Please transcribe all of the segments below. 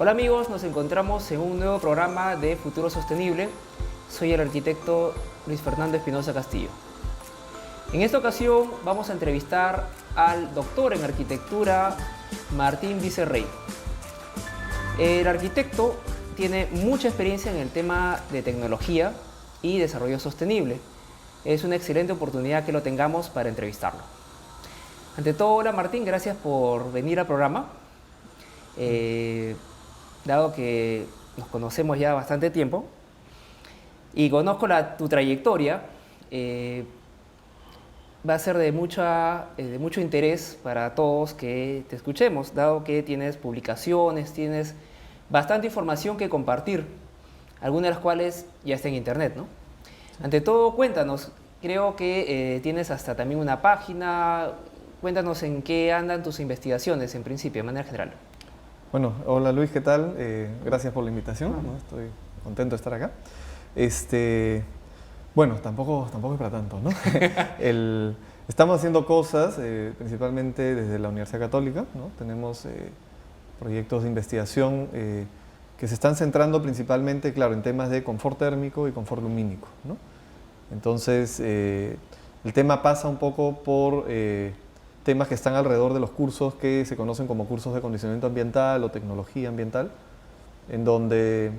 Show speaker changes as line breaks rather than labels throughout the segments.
Hola amigos, nos encontramos en un nuevo programa de Futuro Sostenible. Soy el arquitecto Luis Fernando Espinosa Castillo. En esta ocasión vamos a entrevistar al doctor en arquitectura Martín Vicerrey. El arquitecto tiene mucha experiencia en el tema de tecnología y desarrollo sostenible. Es una excelente oportunidad que lo tengamos para entrevistarlo. Ante todo, hola Martín, gracias por venir al programa. Dado que nos conocemos ya bastante tiempo y conozco tu trayectoria, va a ser de mucho interés para todos que te escuchemos, dado que tienes publicaciones, tienes bastante información que compartir, algunas de las cuales ya está en internet, ¿no? Ante todo, cuéntanos, creo que tienes hasta también una página, cuéntanos en qué andan tus investigaciones en principio, de manera general.
Bueno, hola Luis, ¿qué tal? Gracias por la invitación, ¿no? Estoy contento de estar acá. Bueno, tampoco es para tanto, ¿no? Estamos haciendo cosas, principalmente desde la Universidad Católica, ¿no? Tenemos proyectos de investigación que se están centrando principalmente, claro, en temas de confort térmico y confort lumínico, ¿no? Entonces, el tema pasa un poco por temas que están alrededor de los cursos que se conocen como cursos de acondicionamiento ambiental o tecnología ambiental, en donde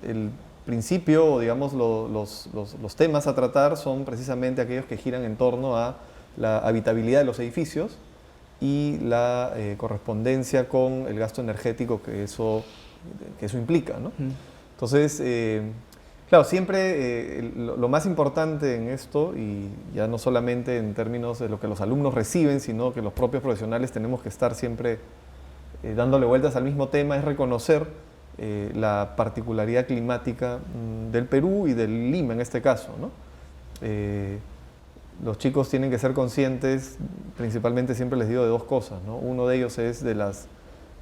el principio, o digamos, los temas a tratar son precisamente aquellos que giran en torno a la habitabilidad de los edificios y la correspondencia con el gasto energético que eso implica, ¿no? Entonces, claro, siempre lo más importante en esto, y ya no solamente en términos de lo que los alumnos reciben, sino que los propios profesionales tenemos que estar siempre dándole vueltas al mismo tema, es reconocer la particularidad climática del Perú y del Lima en este caso, ¿no? Los chicos tienen que ser conscientes, principalmente siempre les digo de dos cosas, ¿no? Uno de ellos es de las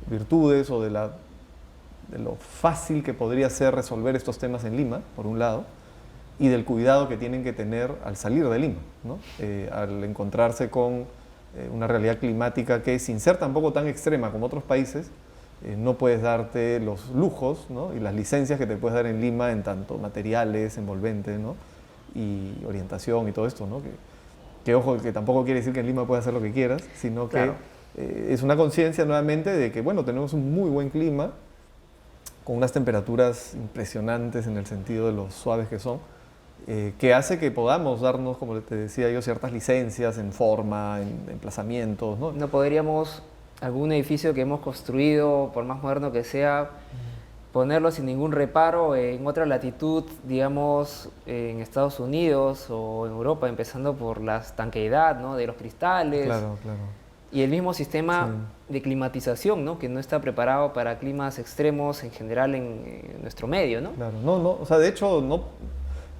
virtudes o de lo fácil que podría ser resolver estos temas en Lima, por un lado, y del cuidado que tienen que tener al salir de Lima, ¿no? Al encontrarse con una realidad climática que, sin ser tampoco tan extrema como otros países, no puedes darte los lujos, ¿no? Y las licencias que te puedes dar en Lima en tanto materiales, envolventes, ¿no? Y orientación y todo esto, ¿no? Que ojo, que tampoco quiere decir que en Lima puedas hacer lo que quieras, sino
Claro.
que es una conciencia nuevamente de que, bueno, tenemos un muy buen clima, con unas temperaturas impresionantes en el sentido de lo suaves que son, que hace que podamos darnos, como te decía yo, ciertas licencias en forma, en emplazamientos, ¿no?
¿No podríamos algún edificio que hemos construido, por más moderno que sea, ponerlo sin ningún reparo en otra latitud, digamos, en Estados Unidos o en Europa, empezando por la estanqueidad, ¿no?, de los cristales?
Claro, claro.
Y el mismo sistema
Sí.
de climatización, ¿no?, que no está preparado para climas extremos en general en nuestro medio, ¿no?
Claro, no, o sea, de hecho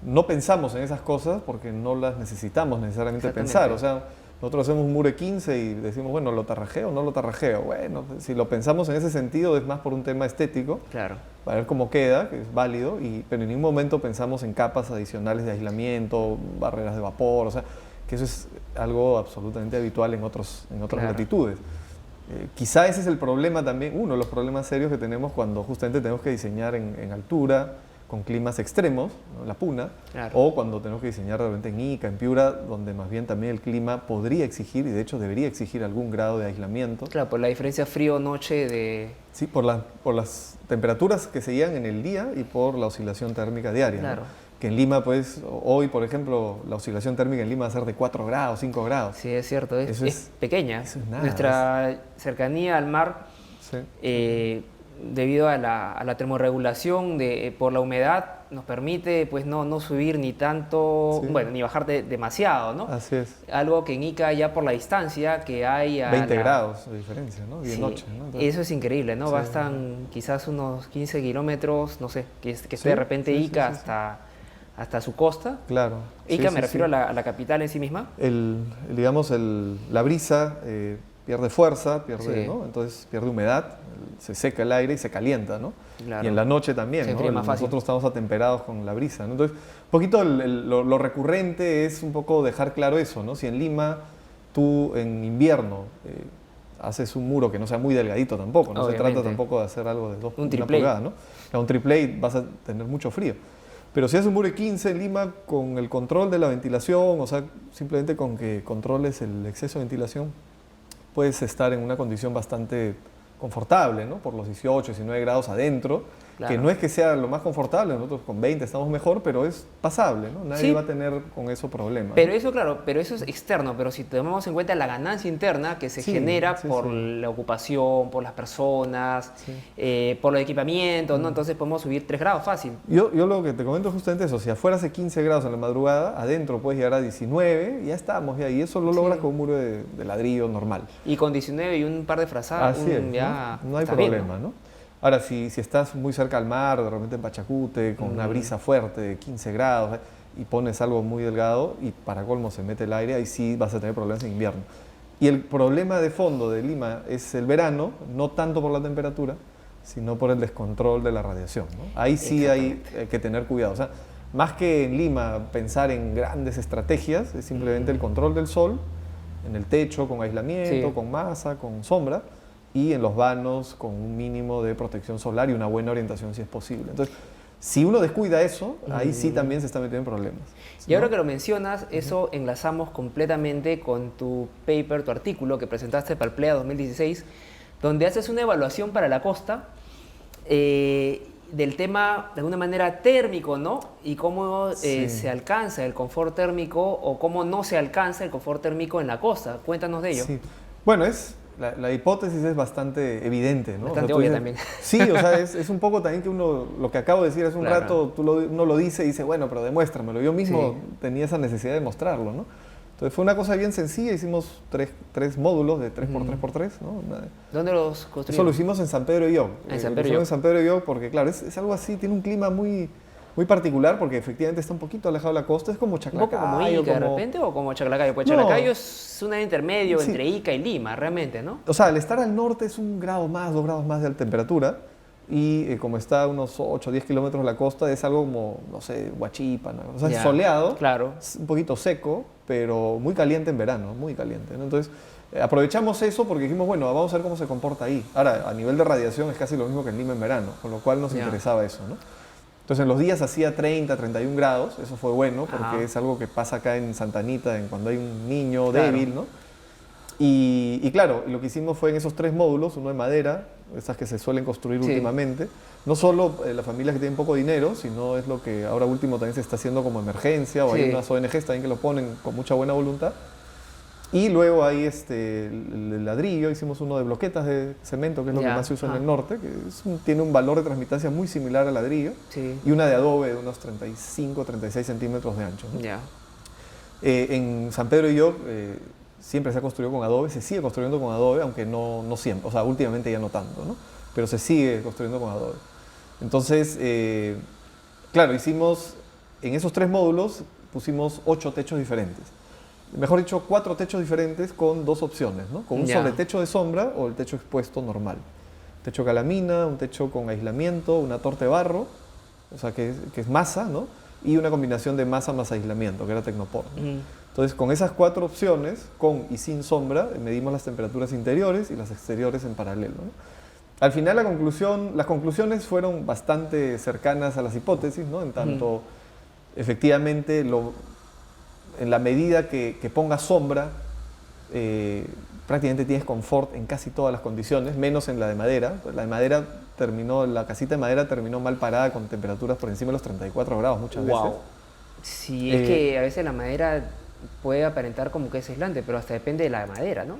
no pensamos en esas cosas porque no las necesitamos necesariamente pensar. O sea, nosotros hacemos un muro de 15 y decimos, bueno, ¿lo tarrajeo o no lo tarrajeo? Bueno, si lo pensamos en ese sentido es más por un tema estético,
Claro.
para ver cómo queda, que es válido, pero en ningún momento pensamos en capas adicionales de aislamiento, barreras de vapor, o sea, que eso es algo absolutamente habitual en otras
Claro.
latitudes. Quizá ese es el problema también, uno de los problemas serios que tenemos cuando justamente tenemos que diseñar en altura, con climas extremos, ¿no?, la Puna,
Claro.
o cuando tenemos que diseñar de repente en Ica, en Piura, donde más bien también el clima podría exigir, y de hecho debería exigir algún grado de aislamiento.
Claro, por la diferencia frío-noche de...
Sí, por las temperaturas que se llegan en el día y por la oscilación térmica diaria,
Claro.
¿no? Que en Lima, pues, hoy, por ejemplo, la oscilación térmica en Lima va a ser de 4 grados, 5 grados.
Sí, es cierto,
Eso
es pequeña.
eso es nada,
Nuestra cercanía al mar,
Sí.
debido a la termorregulación por la humedad, nos permite pues no subir ni tanto,
Sí.
bueno, ni bajar demasiado, ¿no?
Así es.
Algo que en Ica, ya por la distancia que hay a
20 grados de diferencia, ¿no? Día y
Sí,
noche, ¿no? Entonces,
eso es increíble, ¿no?
Sí.
Bastan quizás unos 15 kilómetros, no sé, que esté
Sí,
de repente
sí, sí,
Ica
sí, sí.
hasta su costa.
Claro.
Ica,
Sí,
me
sí,
refiero
sí.
a la capital en sí misma.
Digamos, la brisa pierde fuerza,
Sí.
¿no? Entonces pierde humedad, se seca el aire y se calienta, ¿no?
Claro.
Y en la noche también,
Se
¿no?
enfría más fácil.
Nosotros estamos atemperados con la brisa, ¿no? Entonces, un poquito lo recurrente es un poco dejar claro eso, ¿no? Si en Lima tú en invierno haces un muro que no sea muy delgadito tampoco, no se
Obviamente.
trata tampoco de hacer algo de
Un
1
triple A.
pulgada, ¿no? A un triple A vas a tener mucho frío. Pero si haces un muro de 15 en Lima con el control de la ventilación, o sea, simplemente con que controles el exceso de ventilación, puedes estar en una condición bastante confortable, ¿no? Por los 18, 19 grados adentro,
Claro.
que no es que sea lo más confortable, nosotros con 20 estamos mejor, pero es pasable, ¿no? Nadie
Sí.
va a tener con eso problemas.
Pero
¿no?
eso, claro, pero eso es externo, pero si tomamos en cuenta la ganancia interna que se
Sí,
genera
sí,
por
sí.
la ocupación, por las personas,
Sí.
por los equipamientos, ¿no? Entonces podemos subir 3 grados fácil.
Yo lo que te comento es justamente eso, si afuera hace 15 grados en la madrugada, adentro puedes llegar a 19, y ya estamos, ya, y eso lo logras
Sí.
con un muro de ladrillo normal.
Y con 19 y un par de frazadas,
Así es,
ya
¿no? No hay
estás bien,
problema, ¿no? Ahora, si estás muy cerca al mar, de repente en Pachacute, con una brisa fuerte de 15 grados, y pones algo muy delgado, y para colmo se mete el aire, ahí sí vas a tener problemas en invierno. Y el problema de fondo de Lima es el verano, no tanto por la temperatura, sino por el descontrol de la radiación, ¿no? Ahí sí hay que tener cuidado. O sea, más que en Lima pensar en grandes estrategias, es simplemente el control del sol, en el techo con aislamiento,
Sí.
con masa, con sombra, y en los vanos con un mínimo de protección solar y una buena orientación si es posible. Entonces, si uno descuida eso, ahí sí también se está metiendo en problemas.
Y ahora
¿no?
que lo mencionas, eso enlazamos completamente con tu paper, tu artículo que presentaste para el PLEA 2016, donde haces una evaluación para la costa del tema, de alguna manera, térmico, ¿no? Y cómo
Sí.
se alcanza el confort térmico o cómo no se alcanza el confort térmico en la costa. Cuéntanos de ello.
Sí. Bueno, la hipótesis es bastante evidente, ¿no?
Bastante
tú
obvia
dices-
también.
Sí, o sea, es un poco también que uno, lo que acabo de decir hace un
Claro.
rato, uno lo dice y dice, bueno, pero demuéstramelo. Yo mismo
Sí.
tenía esa necesidad de mostrarlo, ¿no? Entonces fue una cosa bien sencilla, hicimos tres módulos de 3x3x3, ¿no?
¿Dónde los
Eso lo
construimos?
hicimos en San Pedro de Lloc.
En San
Lo
Pedro de
hicimos
Lloc.
en San Pedro de Lloc porque, claro, es algo así, tiene un clima muy, muy particular porque efectivamente está un poquito alejado de la costa, es como
¿Un
Chaclacayo.
poco como Ica de
como-
repente o como Chaclacayo? Pues
No.
Chaclacayo es un intermedio
Sí.
entre Ica y Lima, realmente, ¿no?
O sea, al estar al norte es 1 grado más, 2 grados más de temperatura y como está a unos 8 o 10 kilómetros de la costa es algo como, no sé, Huachipa, ¿no? O sea,
Ya,
es soleado,
claro.
es un poquito seco, pero muy caliente en verano, muy caliente, ¿no? Entonces, aprovechamos eso porque dijimos, bueno, vamos a ver cómo se comporta ahí. Ahora, a nivel de radiación es casi lo mismo que en Lima en verano, con lo cual nos
Ya.
interesaba eso, ¿no? Entonces, en los días hacía 30, 31 grados, eso fue bueno porque
Ajá.
es algo que pasa acá en Santa Anita, cuando hay un niño
Claro.
débil, ¿no? Y claro, lo que hicimos fue en esos 3 módulos, uno de madera, esas que se suelen construir
Sí.
últimamente, no solo las familias que tienen poco dinero, sino es lo que ahora último también se está haciendo como emergencia, o
Sí.
hay unas ONGs también que lo ponen con mucha buena voluntad. Y luego hay el ladrillo, hicimos uno de bloquetas de cemento, que es lo
Ya,
que más se usa en
ajá.
el norte, que tiene un valor de transmitancia muy similar al ladrillo,
Sí.
y una de adobe de unos 35, 36 centímetros de ancho, ¿no?
Ya.
En San Pedro y Lloc siempre se ha construido con adobe, se sigue construyendo con adobe, aunque no siempre, o sea, últimamente ya no tanto, ¿no? Pero se sigue construyendo con adobe. Entonces, claro, hicimos, en esos 3 módulos pusimos 8 techos diferentes. Mejor dicho, 4 techos diferentes con 2 opciones, ¿no? Con un
Ya.
sobretecho de sombra o el techo expuesto normal. Techo calamina, un techo con aislamiento, una torta de barro, o sea, que es masa, ¿no? Y una combinación de masa más aislamiento, que era Tecnopor, ¿no?
Ujú.
Entonces, con esas 4 opciones, con y sin sombra, medimos las temperaturas interiores y las exteriores en paralelo, ¿no? Al final, las conclusiones fueron bastante cercanas a las hipótesis, ¿no? En tanto, efectivamente, en la medida que pongas sombra, prácticamente tienes confort en casi todas las condiciones, menos en la de madera. La casita de madera terminó mal parada con temperaturas por encima de los 34 grados muchas
Wow.
veces.
Sí, es que a veces la madera puede aparentar como que es aislante, pero hasta depende de la madera, ¿no?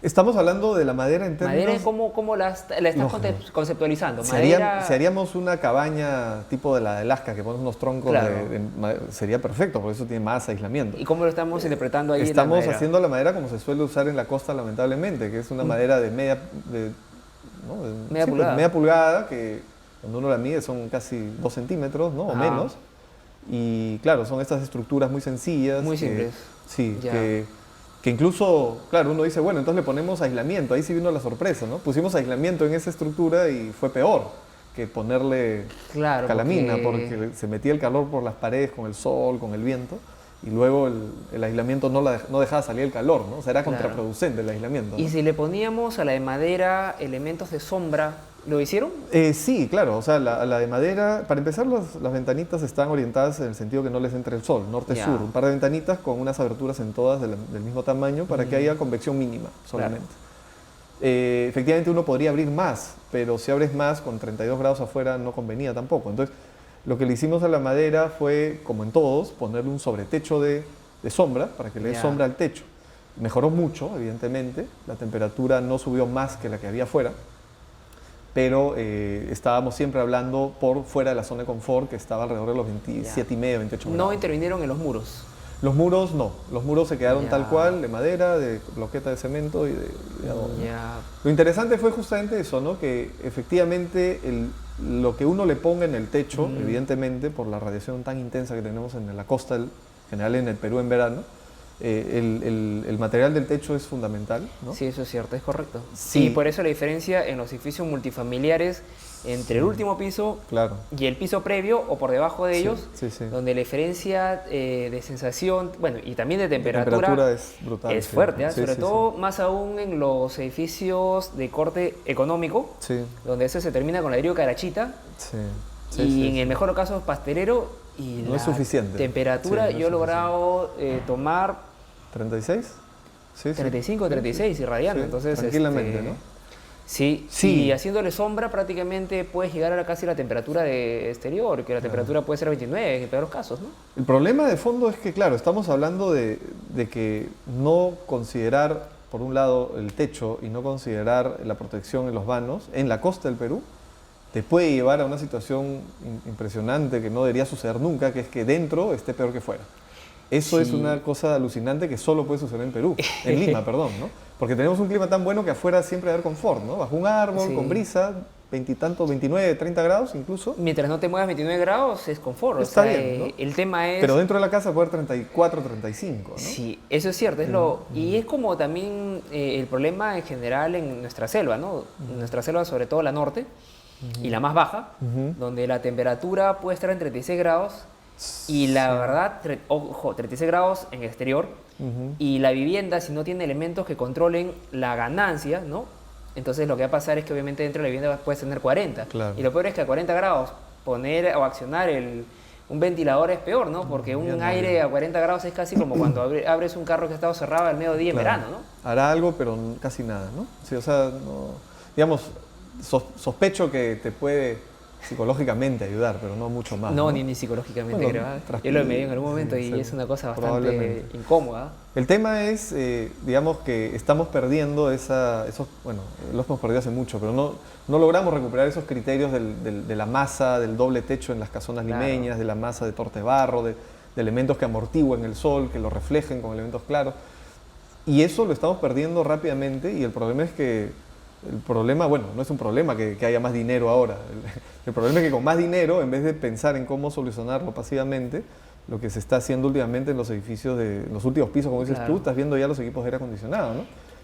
Estamos hablando de la madera en términos...
Madera, ¿cómo la estás
No,
conceptualizando?
Si
Madera...
haríamos una cabaña tipo de la de Alaska, que pones unos troncos,
Claro.
sería perfecto, porque eso tiene más aislamiento.
¿Y cómo lo estamos interpretando ahí en la
Estamos
madera?
haciendo la madera como se suele usar en la costa, lamentablemente, que es una madera de media... ¿no?
Media
pues,
pulgada.
media pulgada, que cuando uno la mide son casi 2 centímetros, ¿no? O
Ajá.
menos. Y claro, son estas estructuras muy sencillas.
Muy
que-
simples.
Sí,
Ya.
que incluso, claro, uno dice, bueno, entonces le ponemos aislamiento. Ahí sí vino la sorpresa, ¿no? Pusimos aislamiento en esa estructura y fue peor que ponerle
Claro,
calamina, porque se metía el calor por las paredes con el sol, con el viento, y luego el aislamiento no dejaba salir el calor, ¿no? O sea, era
Claro.
contraproducente el aislamiento, ¿no?
Y si le poníamos a la de madera elementos de sombra, ¿lo hicieron?
Sí, claro, o sea, la de madera, para empezar las ventanitas están orientadas en el sentido que no les entre el sol, norte-sur,
Ya.
un par de ventanitas con unas aberturas en todas del mismo tamaño para que haya convección mínima solamente. Efectivamente uno podría abrir más, pero si abres más con 32 grados afuera no convenía tampoco. Entonces, lo que le hicimos a la madera fue, como en todos, ponerle un sobretecho de sombra para que le dé
Ya.
sombra al techo. Mejoró mucho, evidentemente, la temperatura no subió más que la que había afuera, pero estábamos siempre hablando por fuera de la zona de confort, que estaba alrededor de los 27 y medio, 28
No
grados.
intervinieron en los muros.
Los muros no, los muros se quedaron
Ya.
tal cual, de madera, de bloqueta de cemento y de adobe.
Ya.
Lo interesante fue justamente eso, ¿no? Que efectivamente lo que uno le ponga en el techo, evidentemente por la radiación tan intensa que tenemos en la costa, en general en el Perú en verano, el material del techo es fundamental, ¿no?
Sí, eso es cierto, es correcto.
Sí.
Y por eso la diferencia en los edificios multifamiliares entre el último piso
Claro.
y el piso previo o por debajo de
Sí,
ellos,
sí, sí.
donde la diferencia de sensación, bueno, y también de
La
temperatura,
es brutal.
es
sí.
fuerte, ¿ah?
Sí,
Sobre
sí,
todo más aún en los edificios de corte económico,
Sí,
donde ese se termina con ladrillo carachita,
sí. Sí,
y
sí,
en
sí.
el mejor caso pastelero, y
No
la
es suficiente.
temperatura
Sí, no es
yo he logrado tomar
¿36? Sí, sí.
35, 36 irradiando,
Sí,
entonces
tranquilamente, ¿no?
Sí,
Sí.
y haciéndole sombra prácticamente puedes llegar a casi la temperatura de exterior, que la temperatura puede ser 29 en el peor de los casos, ¿no?
El problema de fondo es que, claro, estamos hablando de que no considerar, por un lado, el techo y no considerar la protección en los vanos, en la costa del Perú, te puede llevar a una situación impresionante que no debería suceder nunca, que es que dentro esté peor que fuera. Eso es
Sí.
una cosa alucinante que solo puede suceder en Perú, en Lima, perdón, ¿no? Porque tenemos un clima tan bueno que afuera siempre va a haber confort, ¿no? Bajo un árbol,
Sí.
con brisa, 20 y tantos, 29, 30 grados incluso.
Mientras no te muevas 29 grados es confort,
Está
o sea,
bien, ¿no?
el tema es...
Pero dentro de la casa puede haber 34, 35, ¿no?
Sí, eso es cierto, y es como también el problema en general en nuestra selva, ¿no? En nuestra selva, sobre todo la norte y la más baja, donde la temperatura puede estar en 36 grados y la verdad, ojo, 36 grados en el exterior y la vivienda, si no tiene elementos que controlen la ganancia, ¿no? Entonces lo que va a pasar es que obviamente dentro de la vivienda puedes tener 40.
Claro.
Y lo peor es que a 40 grados poner o accionar un ventilador es peor, ¿no? Porque un
no,
aire a 40 grados es casi como cuando abres un carro que ha estado cerrado al mediodía en
Claro.
verano, ¿no?
Hará algo, pero casi nada, ¿no? Sí, o sea, no, digamos, sospecho que te puede psicológicamente ayudar, pero no mucho más.
No, ni psicológicamente,
Bueno,
creo. ¿ah?
tranquilo,
Yo lo he medido en algún momento
sí,
y
sí,
es una cosa bastante
probablemente.
incómoda.
El tema es, digamos, que estamos perdiendo bueno, los hemos perdido hace mucho, pero no logramos recuperar esos criterios de la masa, del doble techo en las casonas
Claro.
limeñas, de la masa de torte barro, de elementos que amortiguen el sol, que lo reflejen con elementos claros. Y eso lo estamos perdiendo rápidamente y el problema es que, bueno, no es un problema que haya más dinero ahora. El problema es que con más dinero, en vez de pensar en cómo solucionarlo pasivamente, lo que se está haciendo últimamente en los edificios, en los últimos pisos, como dices
Claro.
tú, estás viendo ya los equipos de aire acondicionado, ¿no?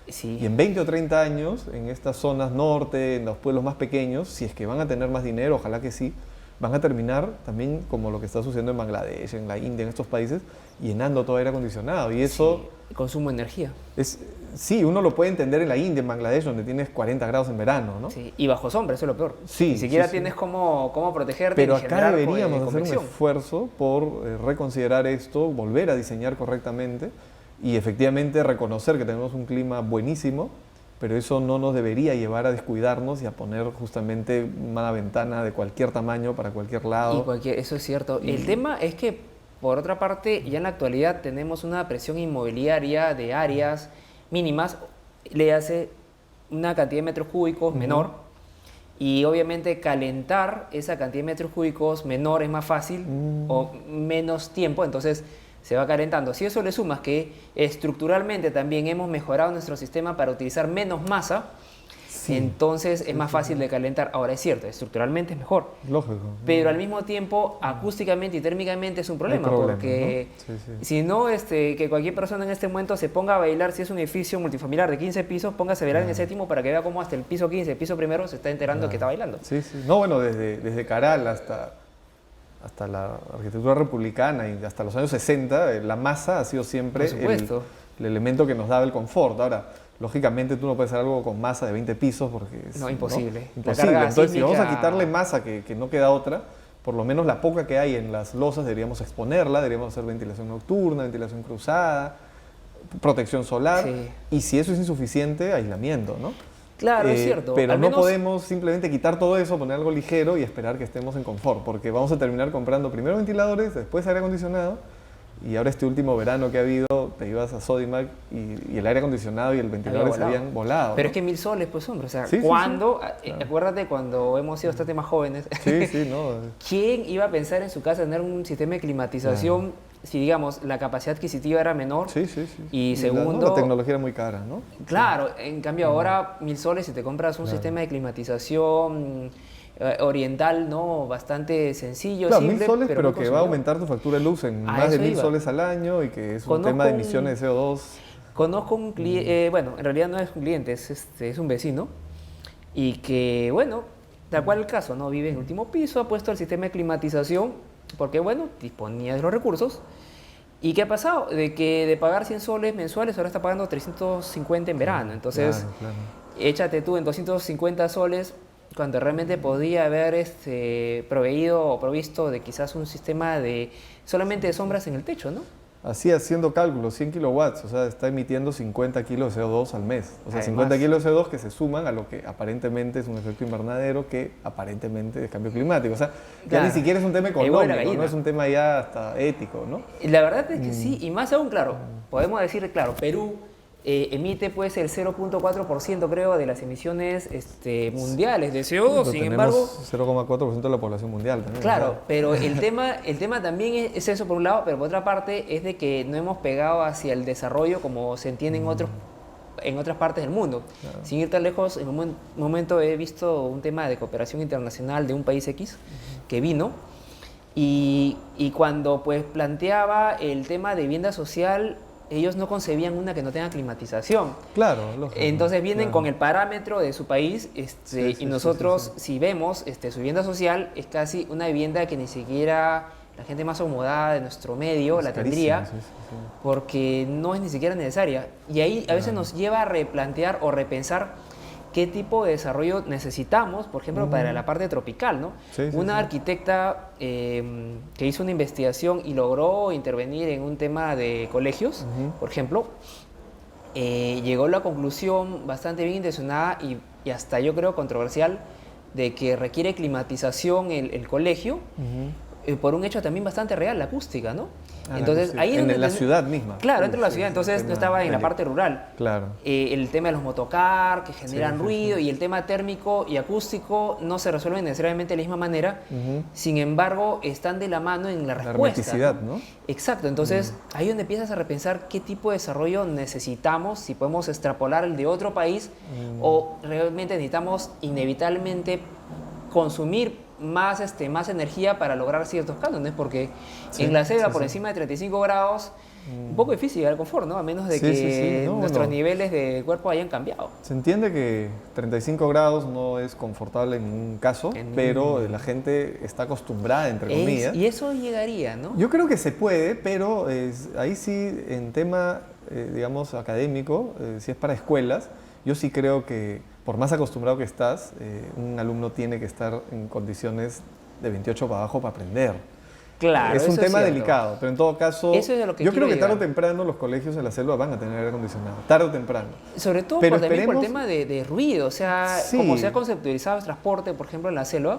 Sí.
Y en 20 o 30 años, en estas zonas norte, en los pueblos más pequeños, si es que van a tener más dinero, ojalá que sí, van a terminar también como lo que está sucediendo en Bangladesh, en la India, en estos países, llenando todo aire acondicionado. Y eso
Sí, consumo de energía.
sí, uno lo puede entender en la India, en Bangladesh, donde tienes 40 grados en verano, ¿no?
Sí, y bajo sombra, eso es lo peor.
Sí,
Ni siquiera
sí, sí.
tienes cómo protegerte.
Pero
ni
acá
generar
deberíamos hacer un
convección.
esfuerzo por reconsiderar esto, volver a diseñar correctamente y efectivamente reconocer que tenemos un clima buenísimo, pero eso no nos debería llevar a descuidarnos y a poner justamente una ventana de cualquier tamaño para cualquier lado.
Eso es cierto. El tema es que, por otra parte, ya en la actualidad tenemos una presión inmobiliaria de áreas mínimas, le hace una cantidad de metros cúbicos menor, y obviamente calentar esa cantidad de metros cúbicos menor es más fácil o menos tiempo, entonces se va calentando. Si eso le sumas que estructuralmente también hemos mejorado nuestro sistema para utilizar menos masa, entonces es más fácil de calentar. Ahora es cierto, estructuralmente es mejor,
Lógico.
pero al mismo tiempo acústicamente y térmicamente es un problema, porque
¿no? Sí, sí.
si no, que cualquier persona en este momento se ponga a bailar, si es un edificio multifamiliar de 15 pisos, póngase a bailar en el séptimo para que vea cómo hasta el piso 15, el piso primero se está enterando que está bailando.
Sí, sí. No, bueno, desde Caral hasta la arquitectura republicana y hasta los años 60, la masa ha sido siempre el elemento que nos daba el confort. Ahora, lógicamente tú no puedes hacer algo con masa de 20 pisos porque es
imposible.
Imposible. Entonces, si vamos a quitarle masa que no queda otra, por lo menos la poca que hay en las losas deberíamos exponerla, deberíamos hacer ventilación nocturna, ventilación cruzada, protección solar, y si eso es insuficiente, aislamiento, ¿no?
Claro, es cierto.
Pero no podemos simplemente quitar todo eso, poner algo ligero y esperar que estemos en confort, porque vamos a terminar comprando primero ventiladores, después aire acondicionado, y ahora este último verano que ha habido, te ibas a Sodimac y el aire acondicionado y el ventilador se habían volado.
Pero
¿no?
es que 1000 soles, pues hombre, o sea,
Claro.
acuérdate cuando hemos sido bastante más jóvenes, ¿quién iba a pensar en su casa tener un sistema de climatización si, digamos, la capacidad adquisitiva era menor? Y segundo...
La tecnología era muy cara, ¿no?
Claro, en cambio ahora 1000 soles si te compras un sistema de climatización oriental, ¿no? Bastante sencillo,
claro,
simple,
1000 soles, pero que va a
consumidor.
aumentar tu factura de luz en más de 1000 soles al año y que es un tema de emisiones de CO2.
Conozco un cliente, bueno, en realidad no es un cliente, es un vecino, y que, bueno, tal cual el caso, ¿no? Vive en el último piso, ha puesto el sistema de climatización, porque, bueno, disponía de los recursos. ¿Y qué ha pasado? De que de pagar 100 soles mensuales, ahora está pagando 350 en verano. Entonces, échate tú en 250 soles, cuando realmente podía haber proveído o provisto de quizás un sistema de solamente de sombras en el techo, ¿no?
Así, haciendo cálculos, 100 kilowatts, o sea, está emitiendo 50 kilos de CO2 al mes. O sea,
Además,
50 kilos de CO2 que se suman a lo que aparentemente es un efecto invernadero, que aparentemente es cambio climático. O sea, ya ni siquiera es un tema económico, no es un tema ya hasta ético, ¿no?
Y la verdad es que sí, y más aún, claro, podemos decir, claro, Perú emite pues el 0.4% creo de las emisiones mundiales de CO2, sin embargo...
0,4% de la población mundial también.
Claro,
¿verdad?
pero el tema también es eso por un lado, pero por otra parte es de que no hemos pegado hacia el desarrollo como se entiende en otras partes del mundo. Claro. Sin ir tan lejos, en un momento he visto un tema de cooperación internacional de un país X que vino y cuando pues planteaba el tema de vivienda social, ellos no concebían una que no tenga climatización.
Claro, lógico.
Entonces vienen con el parámetro de su país y nosotros, si vemos su vivienda social, es casi una vivienda que ni siquiera la gente más acomodada de nuestro medio la tendría, porque no es ni siquiera necesaria. Y ahí a veces nos lleva a replantear o repensar qué tipo de desarrollo necesitamos, por ejemplo, para la parte tropical, ¿no? Una arquitecta que hizo una investigación y logró intervenir en un tema de colegios, por ejemplo, llegó a la conclusión bastante bien intencionada y hasta yo creo controversial de que requiere climatización el colegio, por un hecho también bastante real, la acústica, ¿no? Entonces, ahí
en la ciudad misma.
Claro, dentro de la ciudad, entonces no estaba en la parte rural.
Claro.
El tema de los motocar, que generan ruido, y el tema térmico y acústico no se resuelven necesariamente de la misma manera, sin embargo, están de la mano en la respuesta.
La hermeticidad, ¿no?
Exacto, entonces ahí donde empiezas a repensar qué tipo de desarrollo necesitamos, si podemos extrapolar el de otro país, o realmente necesitamos inevitablemente consumir más energía para lograr ciertos cánones, porque en la selva por encima de 35 grados un poco difícil llegar al confort, ¿no? A menos de que nuestros niveles de cuerpo hayan cambiado.
Se entiende que 35 grados no es confortable en ningún caso, pero la gente está acostumbrada, entre comillas.
Y eso llegaría, ¿no?
Yo creo que se puede, pero ahí sí, en tema, digamos, académico, si es para escuelas, yo sí creo que por más acostumbrado que estás, un alumno tiene que estar en condiciones de 28 para abajo para aprender.
Claro,
es un tema delicado, pero en todo caso,
eso es lo que
yo creo que tarde o
llegar.
temprano los colegios en la selva van a tener aire acondicionado, tarde o temprano.
Sobre todo
pero
también por el tema de ruido, o sea, como se ha conceptualizado el transporte, por ejemplo, en la selva,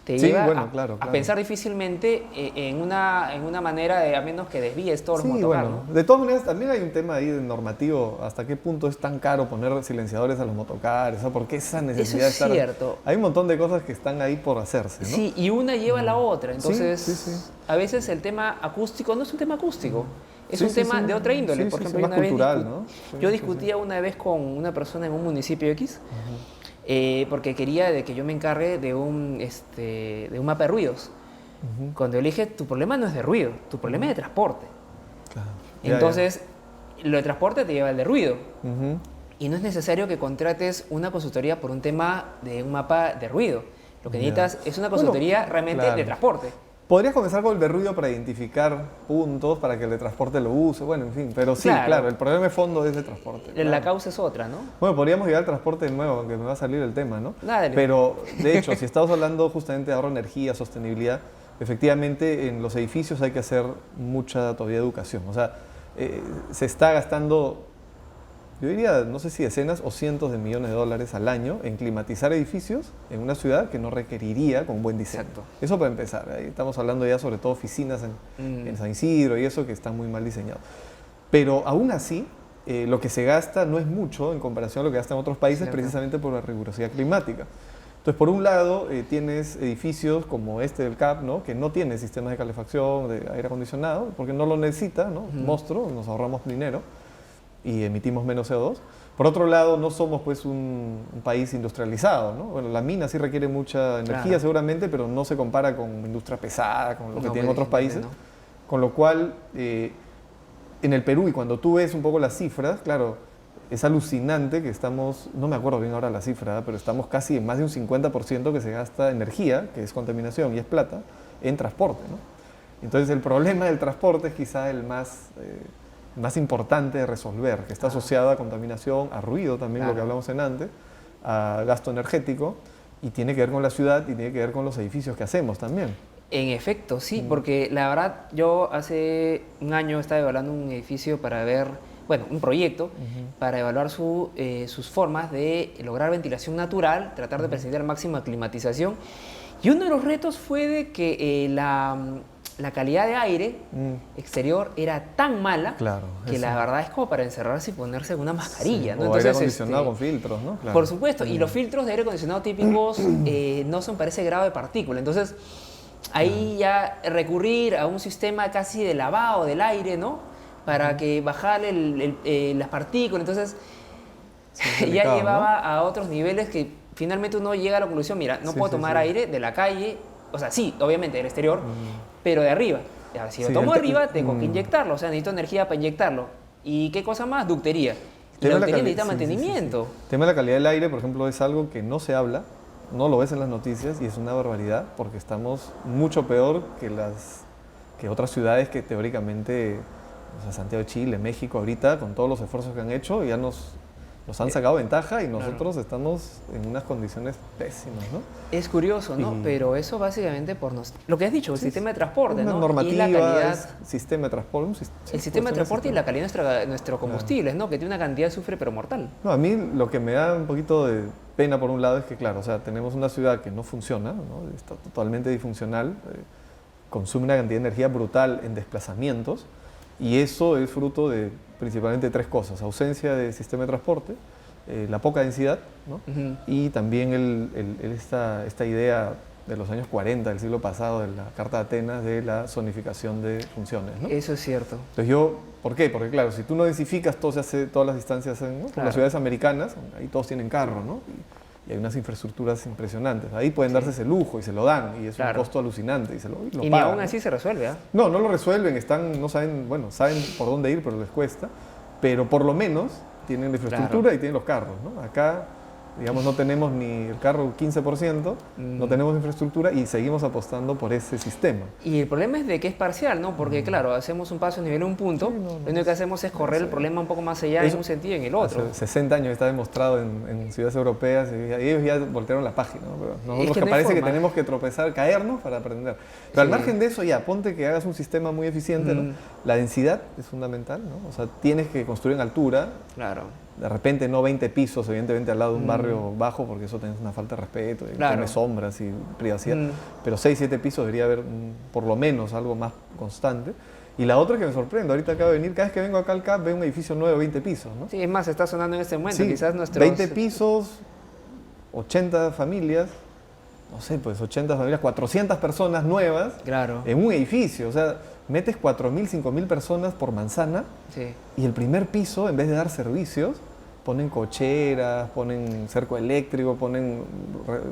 te lleva a pensar difícilmente en una manera de, a menos que desvíes todos los motocar, ¿no?
De todas maneras, también hay un tema ahí de normativo, hasta qué punto es tan caro poner silenciadores a los motocares, o sea, ¿por qué esa necesidad
Eso es cierto.
Hay un montón de cosas que están ahí por hacerse, ¿no?
Sí, y una lleva a la otra, entonces a veces el tema acústico no es un tema acústico, es un tema de otra índole. Por ejemplo,
más cultural, ¿no?
Yo discutía una vez con una persona en un municipio X, porque quería de que yo me encargue de un mapa de ruidos. Cuando yo le dije, tu problema no es de ruido, tu problema es de transporte.
Claro.
Entonces, lo de transporte te lleva al de ruido. Y no es necesario que contrates una consultoría por un tema de un mapa de ruido. Lo que necesitas es una consultoría realmente de transporte.
Podrías comenzar con el de ruido para identificar puntos, para que el de transporte lo use, bueno, en fin. Pero sí, claro, el problema de fondo es de transporte.
La
claro.
causa es otra, ¿no?
Bueno, podríamos llegar al transporte de nuevo, aunque me va a salir el tema, ¿no?
Dale.
Pero, de hecho, si estamos hablando justamente de ahorro de energía, sostenibilidad, efectivamente en los edificios hay que hacer mucha todavía educación. O sea, se está gastando, yo diría, no sé si decenas o cientos de millones de dólares al año en climatizar edificios en una ciudad que no requeriría con buen diseño.
Exacto.
Eso para empezar. Ahí estamos hablando ya sobre todo oficinas en San Isidro y eso que están muy mal diseñados. Pero aún así, lo que se gasta no es mucho en comparación a lo que gastan otros países,
Cierto.
precisamente por la rigurosidad climática. Entonces, por un lado, tienes edificios como este del CAP, ¿no? Que no tiene sistemas de calefacción, de aire acondicionado, porque no lo necesita, ¿no? Monstruo, nos ahorramos dinero y emitimos menos CO2. Por otro lado, no somos pues un país industrializado, ¿no? Bueno, la mina sí requiere mucha energía,
Claro.
seguramente, pero no se compara con industria pesada, con lo que
No,
tienen otros países.
no.
Con lo cual, en el Perú, y cuando tú ves un poco las cifras, claro, es alucinante que estamos, no me acuerdo bien ahora la cifra, pero estamos casi en más de un 50% que se gasta energía, que es contaminación y es plata, en transporte, ¿no? Entonces el problema del transporte es quizá el más importante de resolver, que está asociado a contaminación, a ruido también, lo que hablamos en antes, a gasto energético, y tiene que ver con la ciudad y tiene que ver con los edificios que hacemos también.
En efecto, sí, porque la verdad yo hace un año estaba evaluando un edificio para ver, bueno, un proyecto para evaluar sus formas de lograr ventilación natural, tratar de presentar máxima climatización. Y uno de los retos fue de que la calidad de aire exterior era tan mala que la verdad es como para encerrarse y ponerse una mascarilla, ¿no?
O
Entonces,
aire acondicionado con filtros, ¿no? Claro.
Por supuesto, y los filtros de aire acondicionado típicos no son para ese grado de partícula. Entonces, ahí ya recurrir a un sistema casi de lavado del aire, ¿no? Para que bajarle las partículas. Entonces, ya llevaba a otros niveles que finalmente uno llega a la conclusión, mira, no puedo tomar aire de la calle, o sea, sí, obviamente del exterior, pero de arriba. Ya, si lo tomo de arriba, tengo que inyectarlo, o sea, necesito energía para inyectarlo. ¿Y qué cosa más? Ductería. Y la ductería necesita mantenimiento.
El tema de la calidad del aire, por ejemplo, es algo que no se habla, no lo ves en las noticias y es una barbaridad porque estamos mucho peor que otras ciudades que teóricamente, o sea, Santiago de Chile, México, ahorita, con todos los esfuerzos que han hecho, ya nos han sacado ventaja y nosotros estamos en unas condiciones pésimas, ¿no?
Es curioso, ¿no? Pero eso básicamente por lo que has dicho, el sistema de transporte,
una
¿no?
normativa,
y la calidad,
sistema de transporte.
el sistema de transporte y la calidad de nuestros combustibles, ¿no? Que tiene una cantidad de azufre pero mortal.
No, a mí lo que me da un poquito de pena por un lado es que, claro, o sea, tenemos una ciudad que no funciona, ¿no? Está totalmente disfuncional, consume una cantidad de energía brutal en desplazamientos y eso es fruto de principalmente tres cosas: ausencia de sistema de transporte, la poca densidad, ¿no? Y también esta idea de los años 40 del siglo pasado, de la Carta de Atenas, de la zonificación de funciones, ¿no?
Eso es cierto.
Entonces ¿por qué? Porque claro, si tú no densificas, todas las distancias, ¿no? Como las ciudades americanas, ahí todos tienen carro, ¿no? Y hay unas infraestructuras impresionantes. Ahí pueden darse ese lujo y se lo dan, y es un costo alucinante y lo
y
pagan,
ni aún
¿no?
así se resuelve, ¿ah?
No lo resuelven, no saben, bueno, saben por dónde ir, pero les cuesta. Pero por lo menos tienen la infraestructura y tienen los carros, ¿no? Acá, digamos, no tenemos ni el carro 15%, no tenemos infraestructura y seguimos apostando por ese sistema.
Y el problema es de que es parcial, ¿no? Porque, claro, hacemos un paso a nivel de un punto, lo único que hacemos es correr el problema un poco más allá en un sentido y en el otro.
Hace 60 años está demostrado en ciudades europeas y ellos ya voltearon la página, ¿no? Pero nosotros
que no hay
parece que
forma.
tenemos que tropezar, caernos para aprender. Pero al margen de eso, ya, ponte que hagas un sistema muy eficiente, ¿no? La densidad es fundamental, ¿no? O sea, tienes que construir en altura.
Claro.
De repente no 20 pisos, evidentemente al lado de un barrio bajo, porque eso tenés una falta de respeto, tiene sombras y privacidad. Pero 6, 7 pisos debería haber por lo menos algo más constante. Y la otra que me sorprende, ahorita acaba de venir, cada vez que vengo acá al CAP veo un edificio nuevo de 20 pisos, ¿no?
Sí, es más, está sonando en este momento,
Sí,
quizás nuestros...
20 pisos, 80 familias, no sé, pues 80 familias, 400 personas nuevas en un edificio. O sea, metes 4.000, 5.000 personas por manzana y el primer piso, en vez de dar servicios, ponen cocheras, ponen cerco eléctrico, ponen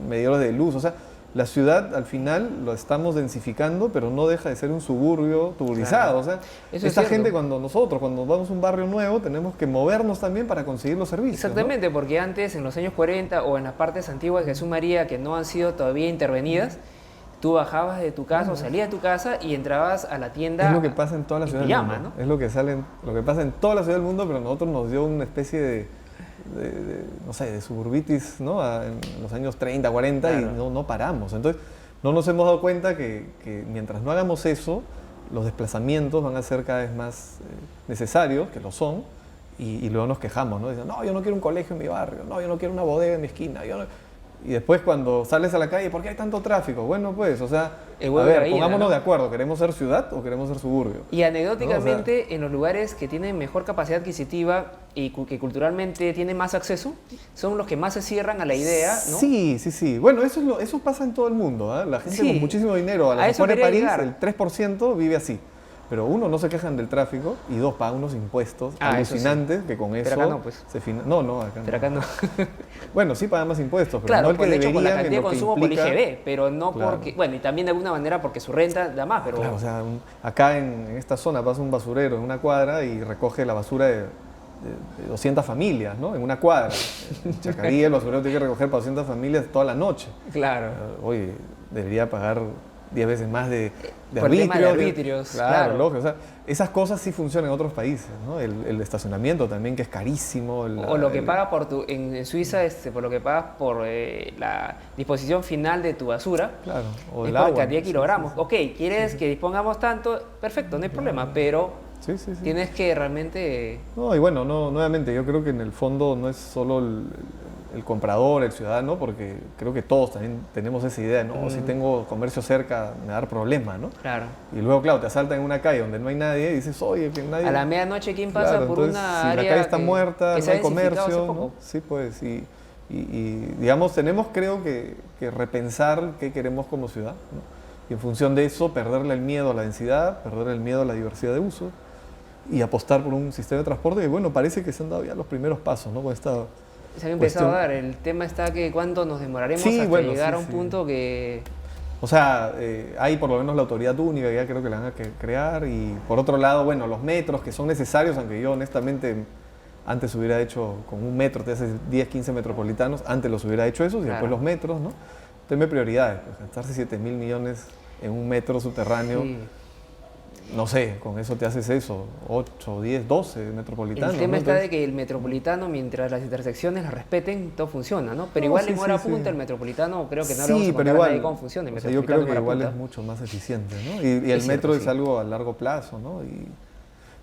medidores de luz. O sea, la ciudad al final lo estamos densificando, pero no deja de ser un suburbio tuburizado. O sea, esta gente cuando vamos a un barrio nuevo tenemos que movernos también para conseguir los servicios.
Exactamente,
¿no?
porque antes, en los años 40 o en las partes antiguas de Jesús María que no han sido todavía intervenidas, tú bajabas de tu casa o salías de tu casa y entrabas a la tienda.
Es lo que pasa en toda la ciudad del mundo.
¿no?
Es lo que pasa en toda la ciudad del mundo, pero a nosotros nos dio una especie no sé, de suburbitis, ¿no? En los años 30, 40
Claro.
y no paramos. Entonces, no nos hemos dado cuenta que mientras no hagamos eso, los desplazamientos van a ser cada vez más necesarios, que lo son, y luego nos quejamos, ¿no? Dicen, no, yo no quiero un colegio en mi barrio, no, yo no quiero una bodega en mi esquina, Y después cuando sales a la calle, ¿por qué hay tanto tráfico? Bueno, pues, o sea,
El
a
huevo y la
ver,
gallina,
pongámonos
¿no?
de acuerdo, ¿queremos ser ciudad o queremos ser suburbio?
Y anecdóticamente,
No, o sea,
en los lugares que tienen mejor capacidad adquisitiva y que culturalmente tienen más acceso, son los que más se cierran a la idea, ¿no?
Sí. Bueno, eso pasa en todo el mundo, ¿ah? La gente
Sí.
con muchísimo dinero, a
A
las
eso
afueras de
quería
París,
llegar.
el 3% vive así. Pero uno, no se quejan del tráfico, y dos, pagan unos impuestos
Ah, eso sí.
alucinantes que con eso
Pero acá no, pues.
No, acá
Pero acá no.
Bueno, sí pagan más impuestos, pero
Claro,
no el que
por, de hecho, por la
deberían,
cantidad
en
de
lo que
consumo
implica.
por IGB, pero no
Claro.
porque... Bueno, y también de alguna manera porque su renta da más, pero...
Claro, o sea, acá en esta zona pasa un basurero en una cuadra y recoge la basura de 200 familias, ¿no? En una cuadra. En Chacarí el basurero tiene que recoger para 200 familias toda la noche.
Claro.
Oye, debería pagar 10 veces más de
Por el tema de
arbitrios.
arbitrios,
Claro,
claro.
lógico. O sea, esas cosas sí funcionan en otros países, ¿no? El estacionamiento también, que es carísimo.
O lo que pagas en Suiza, por lo que pagas por la disposición final de tu basura.
Claro, o
Es
el
por
agua.
cantidad de
Sí,
kilogramos.
sí,
Ok, ¿quieres que dispongamos tanto? Perfecto, no hay problema, pero
sí.
tienes que realmente...
No, y bueno, nuevamente, yo creo que en el fondo no es solo el comprador, el ciudadano, porque creo que todos también tenemos esa idea, ¿no? Si tengo comercio cerca, me va a dar problema, ¿no?
Claro.
Y luego, claro, te asaltan en una calle donde no hay nadie y dices, oye, que nadie...
A la medianoche, ¿quién pasa
Claro,
por
entonces,
una
si
área
la calle está muerta,
que
no
se ha
hay
densificado hace
comercio,
poco?
¿no? Sí, pues, y digamos, tenemos, creo que repensar qué queremos como ciudad, ¿no? Y en función de eso, perderle el miedo a la densidad, perderle el miedo a la diversidad de uso y apostar por un sistema de transporte que, bueno, parece que se han dado ya los primeros pasos, ¿no? Con esta
Se han empezado
cuestión.
a dar. El tema está que cuánto nos demoraremos
Sí,
hasta
bueno,
llegar
sí,
a un
sí.
punto que...
O sea, hay por lo menos la autoridad única, que ya creo que la van a crear, y por otro lado, bueno, los metros que son necesarios, aunque yo honestamente antes hubiera hecho con un metro, te haces 10, 15 metropolitanos, antes los hubiera hecho esos y
Claro.
después los metros, ¿no? Deme prioridades, pues, gastarse 7.000 millones en un metro subterráneo,
Sí.
no sé, con eso te haces eso, 8, 10, 12 metropolitanos.
El tema
¿no?
está
Entonces,
de que el metropolitano, mientras las intersecciones las respeten, todo funciona, ¿no? Pero
No,
igual
sí,
en hora
sí,
punta
sí.
el metropolitano creo que no le
sí,
vamos a
pero
contar a
igual,
nadie cómo funciona el
o sea, yo
metropolitano
creo que
en hora
igual
punta.
es mucho más eficiente, ¿no? Y el
Es
metro
cierto,
es
sí.
algo a largo plazo, ¿no?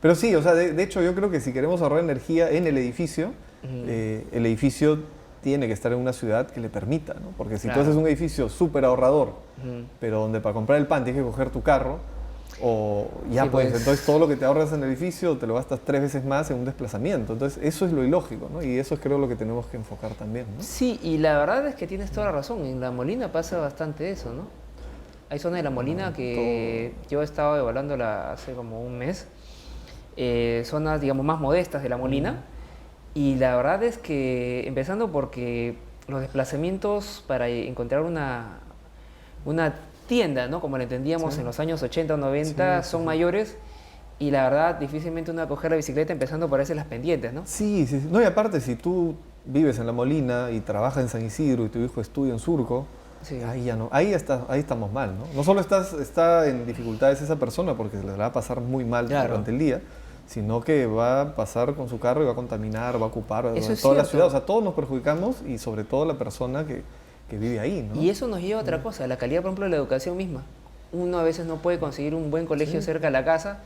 Pero sí, o sea, de hecho yo creo que si queremos ahorrar energía en el edificio, el edificio tiene que estar en una ciudad que le permita, ¿no? Porque si
Claro.
tú haces un edificio súper ahorrador,
Ujú.
pero donde para comprar el pan tienes que coger tu carro, o ya
Sí,
pues,
pues.
entonces todo lo que te ahorras en el edificio te lo gastas 3 veces más en un desplazamiento. Entonces eso es lo ilógico, ¿no? Y eso es creo lo que tenemos que enfocar también, ¿no?
Sí, y la verdad es que tienes toda la razón. En La Molina pasa bastante eso, ¿no? Hay zonas de La Molina que yo he estado evaluándola hace como un mes. Zonas, digamos, más modestas de La Molina. Y la verdad es que, empezando porque los desplazamientos para encontrar una tienda, ¿no? Como la entendíamos
Sí.
en los años 80 o 90,
Sí,
son
sí.
mayores. Y la verdad, difícilmente uno va a coger la bicicleta empezando por hacer las pendientes, ¿no?
Sí. No, y aparte, si tú vives en La Molina y trabajas en San Isidro y tu hijo estudia en Surco,
Sí.
ahí ya no, ahí estamos mal, ¿no? No solo está en dificultades esa persona porque le va a pasar muy mal
Claro.
durante el día, sino que va a pasar con su carro y va a contaminar, va a ocupar
Eso es
toda la
cierto.
ciudad. O sea, todos nos perjudicamos y sobre todo la persona que vive ahí, ¿no?
Y eso nos lleva a otra cosa, la calidad, por ejemplo, de la educación misma. Uno a veces no puede conseguir un buen colegio cerca de la casa.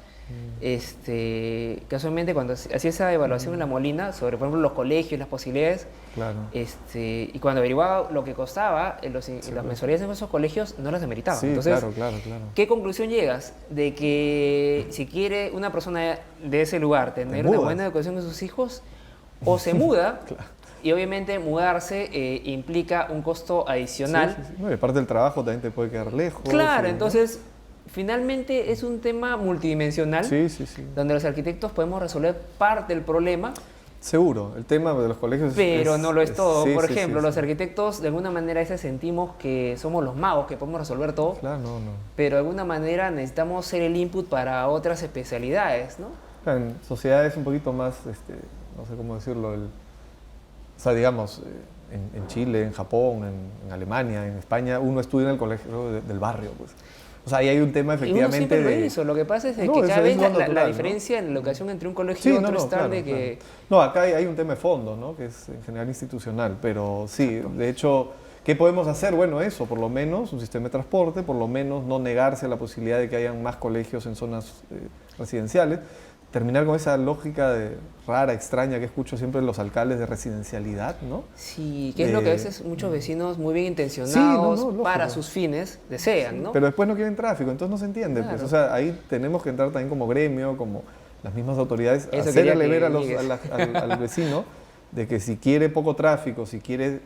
Casualmente, cuando hacía esa evaluación en La Molina sobre, por ejemplo, los colegios, las posibilidades,
Claro.
y cuando averiguaba lo que costaba, las mensualidades en esos colegios no las ameritaban.
Sí,
Entonces,
claro.
¿qué conclusión llegas? De que si quiere una persona de ese lugar tener una
mudas.
buena educación de sus hijos, o se muda,
Claro.
y obviamente mudarse implica un costo adicional.
Sí. No, y aparte el trabajo también te puede quedar lejos.
Claro,
¿no?
entonces finalmente es un tema multidimensional
Sí.
donde los arquitectos podemos resolver parte del problema,
Seguro, el tema de los colegios
pero no lo es todo.
sí,
Por
sí,
ejemplo,
sí,
los
sí.
arquitectos de alguna manera a veces sentimos que somos los magos, que podemos resolver todo,
Claro, no.
pero de alguna manera necesitamos ser el input para otras especialidades, ¿no?
Claro, en sociedades un poquito más, no sé cómo decirlo, O sea, digamos, en Chile, en Japón, en Alemania, en España, uno estudia en el colegio del barrio, pues. O sea, ahí hay un tema
Y uno
efectivamente
siempre lo
de...
hizo. Lo que pasa es de
No,
que
eso
cada
es
vez
lo natural,
la
¿no?
diferencia en la educación entre un colegio
Sí,
y
no,
otro
no,
es tal
claro,
de que...
claro. No, acá hay un tema de fondo, ¿no? Que es en general institucional, pero sí, de hecho, ¿qué podemos hacer? Bueno, eso, por lo menos, un sistema de transporte, por lo menos no negarse a la posibilidad de que hayan más colegios en zonas residenciales, terminar con esa lógica rara, extraña que escucho siempre de los alcaldes de residencialidad, ¿no?
Sí, que es lo que a veces muchos vecinos muy bien intencionados
Sí, no,
para
lógico.
sus fines desean, ¿no?
Pero después no quieren tráfico, entonces no se entiende.
Claro.
Pues, o sea, ahí tenemos que entrar también como gremio, como las mismas autoridades,
Eso quería
hacerle
que
ver
llegues.
al vecino de que si quiere poco tráfico, si quiere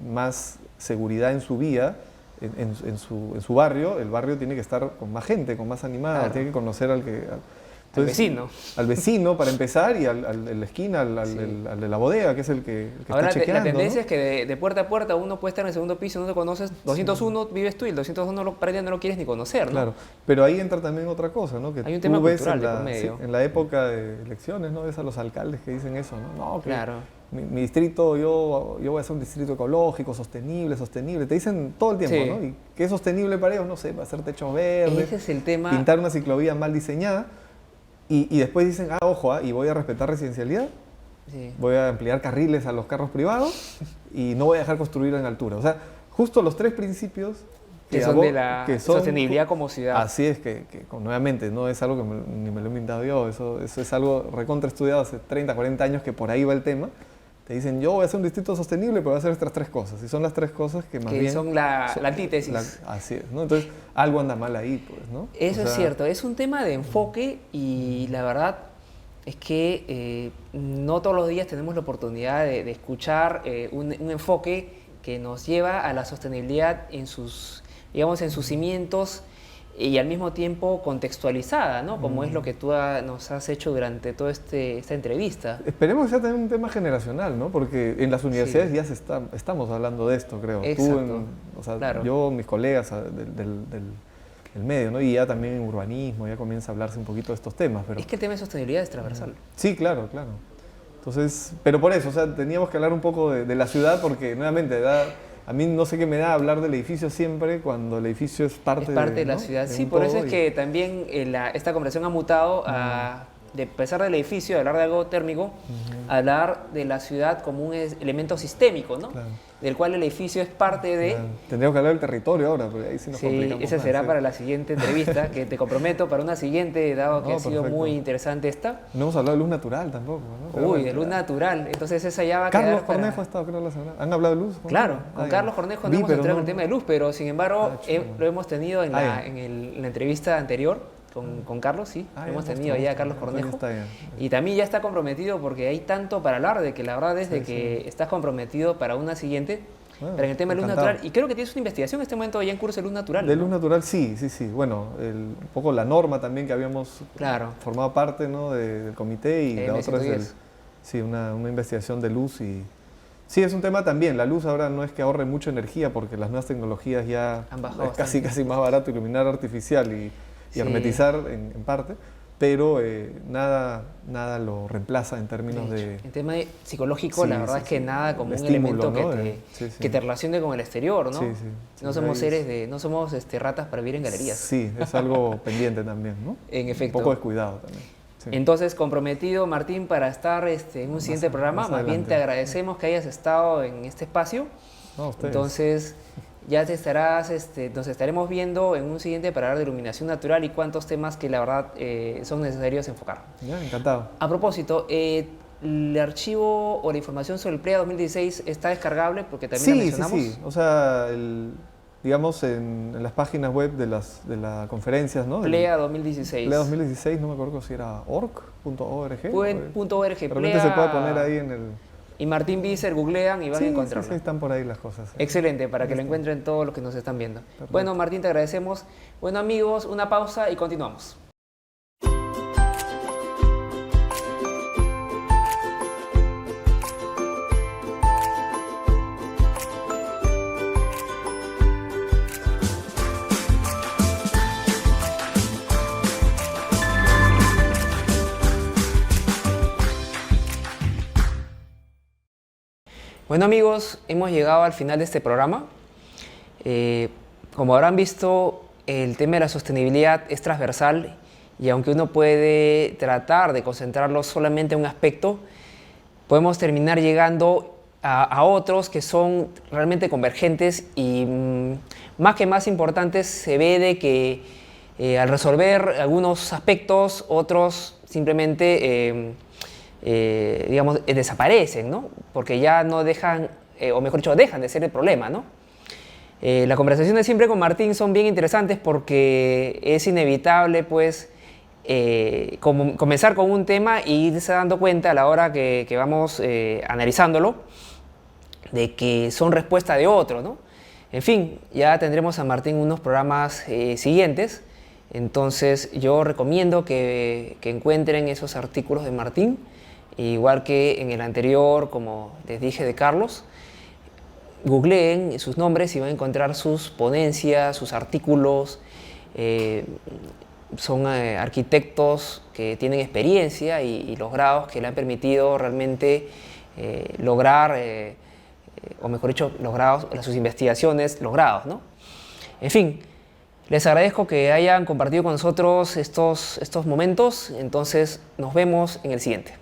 más seguridad en su vía, en su barrio, el barrio tiene que estar con más gente, con más animada,
Claro.
tiene que conocer al que...
Al vecino.
Al vecino para empezar y al de la esquina, al de la bodega, que es el que
Ahora
está chequeando.
la tendencia
¿no?
es que de puerta a puerta uno puede estar en el segundo piso, no te conoces, 201 vives tú y el 201 prácticamente no lo quieres ni conocer, ¿no?
Claro, pero ahí entra también otra cosa, ¿no? Que
Hay un
tú
tema
ves
cultural
en
de
la,
por medio.
sí, en la época de elecciones, ¿no? Ves a los alcaldes que dicen eso, ¿no? No, que
Claro.
mi distrito, yo voy a hacer un distrito ecológico, sostenible. Te dicen todo el tiempo,
Sí.
¿no? ¿Y qué es sostenible para ellos? No sé, va a hacer techos verdes,
Ese es el tema.
pintar una ciclovía mal diseñada y después dicen, ojo, y voy a respetar residencialidad,
Sí.
voy a ampliar carriles a los carros privados y no voy a dejar construir en altura. O sea, justo los tres principios
Que son de la sostenibilidad como ciudad.
Así es, nuevamente, no es algo que ni me lo he inventado yo, eso es algo recontraestudiado hace 30, 40 años que por ahí va el tema. Te dicen, yo voy a hacer un distrito sostenible, pero voy a hacer estas tres cosas. Y son las tres cosas que más
Que
bien...
son la antítesis.
Así es, ¿no? Entonces, algo anda mal ahí, pues, ¿no?
Eso
O
es
sea,
cierto, es un tema de enfoque y la verdad es que no todos los días tenemos la oportunidad de escuchar un enfoque que nos lleva a la sostenibilidad en sus, digamos, en sus cimientos y al mismo tiempo contextualizada, ¿no? Como es lo que tú nos has hecho durante toda esta entrevista.
Esperemos que sea también un tema generacional, ¿no? Porque en las universidades
Sí.
ya estamos hablando de esto, creo.
Exacto.
O sea,
Claro.
yo, mis colegas del medio, ¿no? Y ya también en urbanismo, ya comienza a hablarse un poquito de estos temas. Pero...
Es que el tema de sostenibilidad es transversal.
Sí, claro, claro. Entonces, pero por eso, o sea, teníamos que hablar un poco de la ciudad porque, nuevamente, a mí no sé qué me da hablar del edificio siempre cuando el edificio es parte,
De la
¿no?
ciudad.
de
Sí,
un
por eso
todo
es que también esta conversación ha mutado de pasar del edificio, de hablar de algo térmico, a hablar de la ciudad como un elemento sistémico, ¿no?
Claro.
Del cual el edificio es parte de...
Claro. Tendríamos que hablar del territorio ahora, porque ahí sí nos
Sí,
complicamos
esa
más,
será
sí.
para la siguiente entrevista, que te comprometo para una siguiente, dado que
No,
ha sido
perfecto.
muy interesante esta.
No hemos hablado de luz natural tampoco, ¿no? Pero
Uy,
bueno,
de luz natural. Entonces esa ya va a
Carlos
quedar para...
Cornejo ha estado, creo, la semana. ¿Han hablado de luz?
Claro, con
ya.
Carlos Cornejo no
Vi,
hemos
pero
entrado en
no-
el tema de luz, pero sin embargo
chulo.
lo hemos tenido en,
Ya.
en la entrevista anterior con Carlos, sí.
Ya,
Hemos
justo,
tenido ya a
justo,
Carlos
Antonio
Cornejo.
está ya.
Y también ya está comprometido porque hay tanto para hablar de que la verdad es de
Sí,
que estás comprometido para una siguiente,
Bueno,
para el tema de luz
encantado.
natural. Y creo que tienes una investigación en este momento ya en curso de luz natural.
De
¿no?
luz natural, sí. Bueno, un poco la norma también que habíamos
Claro.
formado parte, ¿no? del comité y la otra es
M110.
una investigación de luz y... Sí, es un tema también. La luz ahora no es que ahorre mucha energía porque las nuevas tecnologías ya
Han bajado
es casi más barato iluminar artificial y
Sí.
hermetizar en parte, pero nada lo reemplaza en términos de...
En tema psicológico,
Sí,
la verdad
sí,
es que
sí.
nada como
De
un
estímulo,
elemento
¿no?
que
Sí, sí.
que te relacione con el exterior, ¿no?
Sí, sí.
No
Sí,
somos
ahí
seres
es-
de, no somos ratas para vivir en galerías.
Sí, es algo pendiente también, ¿no?
En efecto.
Un poco descuidado también. Sí.
Entonces, comprometido, Martín, para estar en un siguiente programa. Más bien
adelante.
te agradecemos que hayas estado en este espacio.
No, ustedes.
Entonces, ya nos estaremos viendo en un siguiente para hablar de iluminación natural y cuántos temas que la verdad son necesarios enfocar.
Ya, encantado.
A propósito, el archivo o la información sobre el PLEA 2016 está descargable porque también la mencionamos.
Sí. O sea, digamos en las páginas web de las conferencias, ¿no?
PLEA 2016.
PLEA 2016, no me acuerdo si era org.org.
.org,
De repente
PLEA.
se puede poner ahí en el...
Y Martín Visser, googlean y van a encontrarlo.
Sí, están por ahí las cosas. sí.
Excelente, para que lo encuentren todos los que nos están viendo.
Perfecto.
Bueno, Martín, te agradecemos. Bueno, amigos, una pausa y continuamos. Bueno amigos, hemos llegado al final de este programa. Como habrán visto, el tema de la sostenibilidad es transversal y aunque uno puede tratar de concentrarlo solamente en un aspecto, podemos terminar llegando a otros que son realmente convergentes y más importantes se ve de que al resolver algunos aspectos, otros simplemente digamos, desaparecen, ¿no? Porque ya no dejan, o mejor dicho, dejan de ser el problema, ¿no? Las conversaciones siempre con Martín son bien interesantes porque es inevitable, pues, comenzar con un tema y irse dando cuenta a la hora que vamos analizándolo de que son respuesta de otro, ¿no? En fin, ya tendremos a Martín en unos programas siguientes, entonces yo recomiendo que encuentren esos artículos de Martín, igual que en el anterior, como les dije, de Carlos. Googleen sus nombres y van a encontrar sus ponencias, sus artículos. Son arquitectos que tienen experiencia y los grados que le han permitido realmente lograr, o mejor dicho, los grados, sus investigaciones, los grados, ¿no? En fin, les agradezco que hayan compartido con nosotros estos momentos, entonces nos vemos en el siguiente.